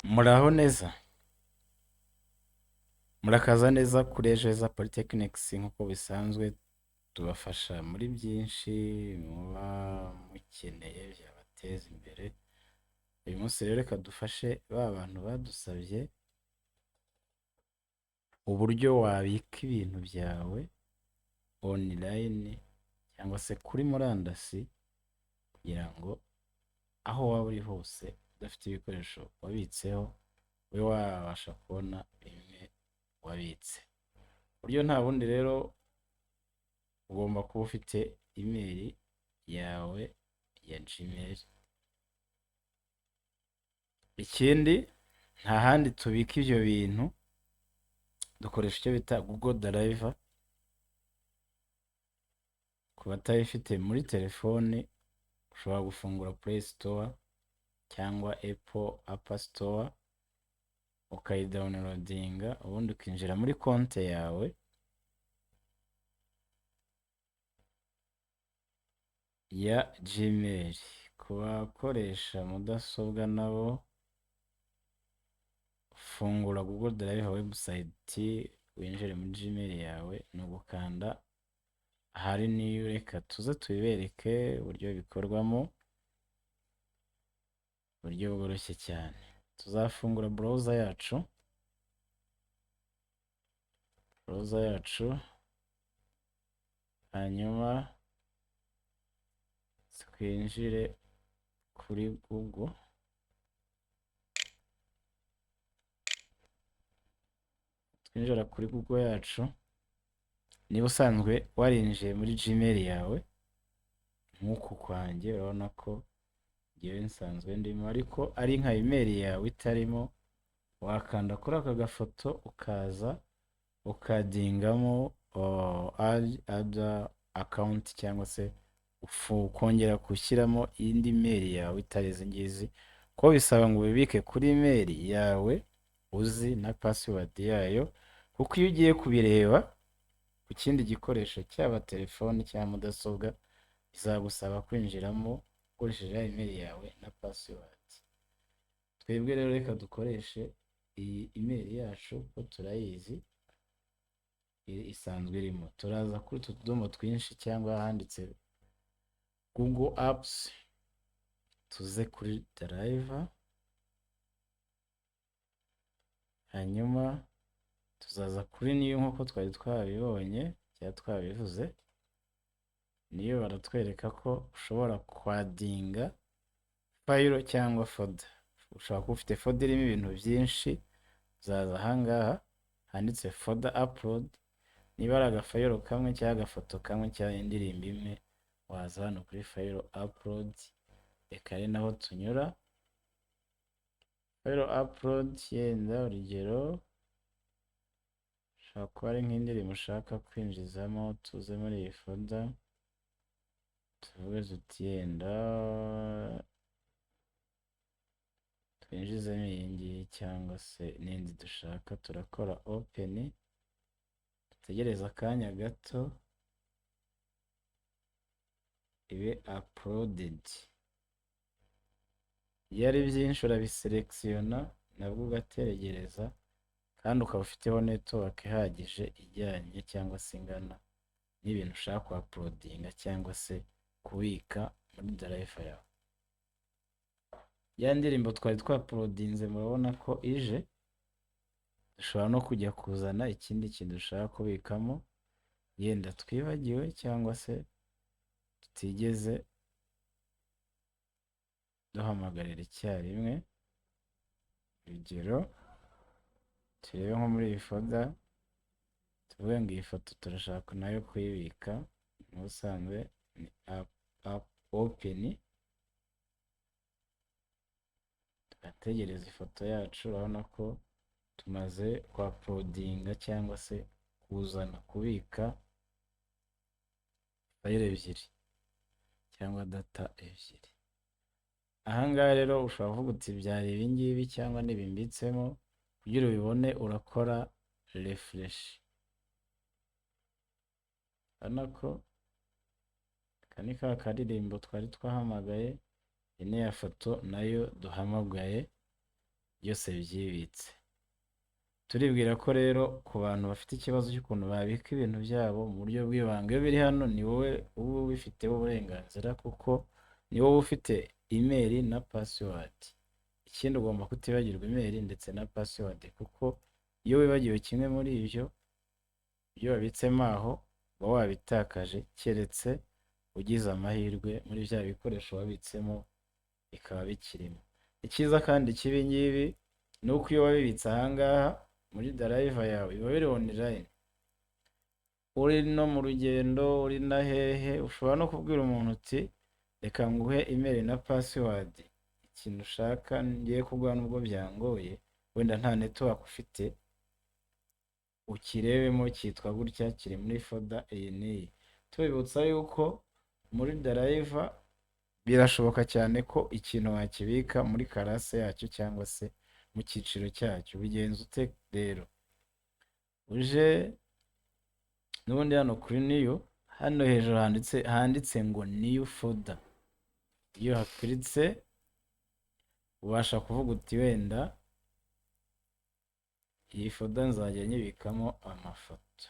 Muraho neza, murakaza neza kuri Ejo Heza Polytechnics nk'uko bisanzwe tubafasha muri byinshi muba mukeneye byabateza imbere. Uyu munsi rero reka dufashe ba bantu badusabye uburyo wabika ibintu byawe online cyangwa se kuri murandasi kugira ngo aho waba uri hose udafite ibikoresho wabitseho ube wabasha kubona bimwe wabitse. Uburyo nta bundi rero, ugomba kuba ufite imeri yawe ya Gmail. Ikindi, nta handi tubika ibyo bintu, dukoresha icyo bita Google Drive. Ku batayifite muri telefoni, ushobora gufungura Play Store cyangwa Apple App Store, ukayidawunirodinga, ubundi ukinjira muri konti yawe ya Gmail. Ku bakoresha mudasobwa nabo, fungura Google Drive website, winjire muri Gmail yawe, ni ugukanda ahari niyo. Reka tuze tubibereke uburyo bikorwamo, uburyo bworoshye cyane. Tuzafungura browser yacu, hanyuma twinjire kuri Google. Twinjira kuri Google yacu, niba usanzwe warinjiye muri Gmail yawe nk'uku kwanjye, urabona ko ngewe nsanzwe ndimo, ariko ari nka email yawe itarimo, wakanda kuri aka gafoto ukaza ukadingamo other account, cyangwa se ukongera gushyiramo indi mail yawe itari izi ngizi, ko bisaba ngo ubibike kuri email yawe uzi na password yayo, kuko iyo ugiye kubireba ku kindi gikoresho cyaba telefoni cyangwa mudasobwa, bizagusaba kwinjiramo ukoresheje email yawe na password. Twebwe rero reka dukoreshe iyi email yacu ko turayizi, isanzwe irimo. Turaza kuri utu tudomo twinshi cyangwa ahanditse Google Apps, tuze kuri Drive, hanyuma tuzaza kuri niyo nk'uko twari twabibonye cyangwa twabivuze. Niyo baratwereka ko ushobora kwadinga fayiro cyangwa foda. Ushobora kuba ufite foda irimo ibintu byinshi, uzaza ahangaha handitse foda upload, niba ari agafayiro kamwe cyangwa agafoto kamwe cyangwa indirimbo imwe, waza hano kuri fayiro upload. Reka ari naho tunyura. Fayiro upload, yenda urugero ushobora kuba ari nk'indirimbo ushaka kwinjizamo, tuze muri iyi foda tuvuge tuti yenda twinjizemo iyi ngiyi cyangwa se n'indi dushaka. Turakora open, dutegereza akanya gato ibe uploaded. Iyo ari byinshi urabiselekisiyona nabwo ugategereza, kandi ukaba ufiteho network ihagije ijyanye cyangwa se ingana n'ibintu ushaka ku uploadinga cyangwa se kubika muri drive yawe. Ya ndirimbo twari twapulodinze murabona ko ije. Dushobora no kujya kuzana ikindi kintu dushaka kubikamo, yenda twibagiwe cyangwa se tutigeze duhamagarira icyarimwe. Urugero, turebe nko muri iyi foda, tuvuge ngo iyi foto turashaka nayo kuyibika, n'ubusanzwe ni open. Tugategereza ifoto yacu. Urabona ko tumaze kwapulodinga cyangwa se kuzana, kubika fayiro ebyiri cyangwa data ebyiri. Ahangaha rero ushobora kuvuga uti byari ibingibi cyangwa n'ibimbitsemo. Kugira ubibone urakora refresh. Urabona ko aka ni ka karirimbo twari twahamagaye, iyi ni ya foto nayo duhamagaye. byose byibitse. Turibwira ko rero ku bantu bafite ikibazo cy'ukuntu babika ibintu byabo mu buryo bw'ibanga, iyo biri hano ni wowe uba ubifiteho uburenganzira, kuko ni wowe ufite imeri na pasiwadi. Ikindi ugomba kutibagirwa imeri ndetse na pasiwadi, kuko iyo wibagiwe kimwe muri ibyo wabitsemo aho uba wabitakaje, keretse ugize amahirwe muri bya bikoresho wabitsemo bikaba bikirimo. Icyiza kandi cy'ibi ngibi ni uko iyo wabibitse ahangaha muri darayiva yawe biba biri onurayini, uri no mu rugendo, uri na hehe, ushobora no kubwira umuntu uti reka nguhe imeri na pasiwadi, ikintu ushaka ngiye kuguha nubwo byangoye, wenda nta netiwaka ufite, ukirebemo cyitwa gutya, kiri muri foda iyi n'iyi. Tubibutsa yuko muri darayiva birashoboka cyane ko ikintu wakibika muri karase yacyo cyangwa se mu cyiciro cyacyo. Ubigenza ute rero? Uje n'ubundi hano kuri niyu, hano hejuru handitse ngo niyu foda. Iyo hakiritse ubasha kuvuga uti wenda iyi foda nzajya nyibikamo amafoto,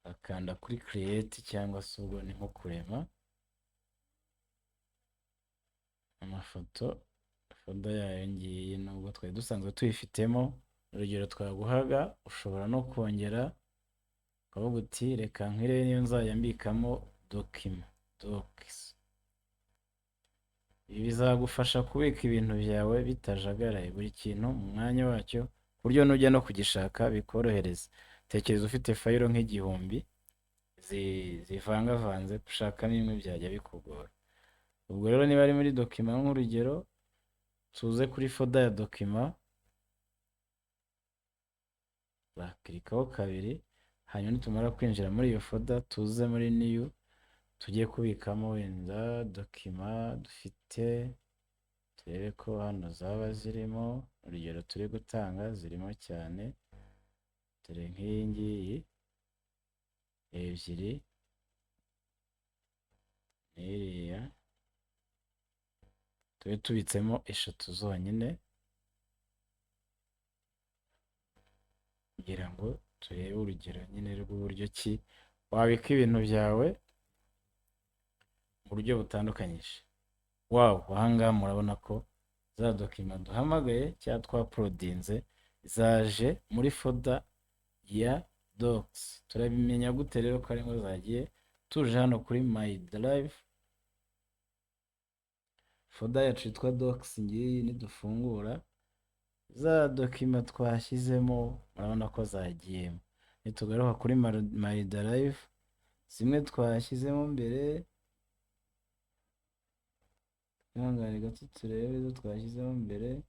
akanda kuri create cyangwa se ubwo ni nko kurema amafoto. Foda yayo ngiyi nubwo twari dusanzwe tuyifitemo, urugero twaguhaga, ushobora no kongera ukavuga uti reka nkire niyo nzajya mbikamo docs. Ibi bizagufasha kubika ibintu byawe bitajagaraye, buri kintu mu mwanya wacyo, ku buryo nujya no kugishaka bikorohereza. Tekereza ufite fayiro nk'igihumbi zivangavanze, gushakamo imwe byajya bikugora. Ubwo rero niba ari muri dokima nk'urugero, tuze kuri foda ya dokima, bakirikaho kabiri, hanyuma nitumara kwinjira muri iyo foda tuze muri niyu, tugiye kubikamo wenda dokima dufite, turebe ko hano zaba zirimo. Urugero turi gutanga zirimo cyane, dore nk'iyi ngiyi ebyiri n'iriya, tube tubitsemo eshatu zonyine kugira ngo turebe urugero nyine rw'uburyo ki wabika ibintu byawe mu buryo butandukanyije. Wow, ahangaha murabona ko za dokima duhamagaye cyangwa twaporodinze zaje muri foda ya docs. Turabimenya gute rero ko arimo zagiye? Tuje hano kuri my drive, foda yacu yitwa docs ngiyi, nidufungura za dokima twashyizemo murabona ko zagiyemo. Nitugaruka kuri my drive, zimwe twashyizemo mbere, ihangane gato turebe izo twashyizemo mbere,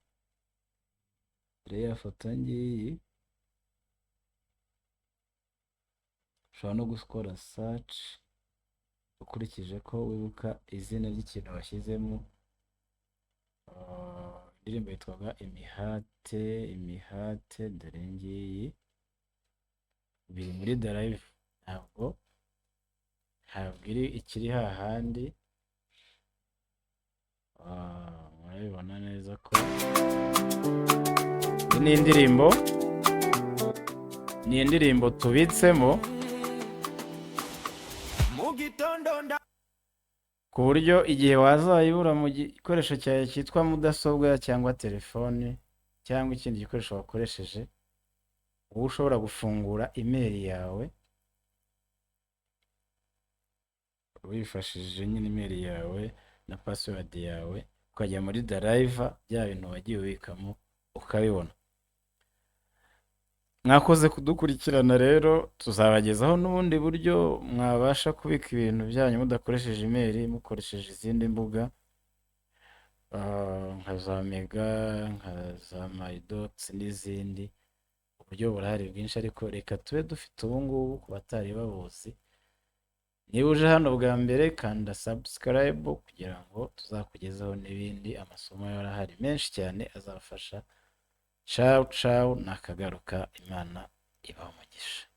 ya foto ngiyi. Ushobora no gukora search ukurikije ko wibuka izina ry'ikintu washyizemo. Indirimbo yitwaga imihate, dore ngiyi biri muri drive, ntabwo iri ikiri hahandi. Murabibona neza ko ni indirimbo tubitsemo, ku buryo igihe wazayibura mu gikoresho cyawe cyitwa mudasobwa cyangwa telefone cyangwa ikindi gikoresho wakoresheje, uba ushobora gufungura imeri yawe wifashishije nyine imeri yawe na pasiwadi yawe, ukajya muri darayiva, bya bintu wagiye ubikamo ukabibona. Mwakoze kudukurikirana rero, tuzabagezaho n'ubundi buryo mwabasha kubika ibintu byanyu mudakoresheje imeri, mukoresheje izindi mbuga nka za mega, nka za mayidocs n'izindi. Uburyo burahari bwinshi, ariko reka tube dufite ubungubu ku batari babuzi. Niba uje hano bwa mbere, kanda subscribe kugira ngo tuzakugezaho n'ibindi. Amasomo yarahari menshi cyane azafasha. Ciao nakagaruka, Imana ibahe umugisha.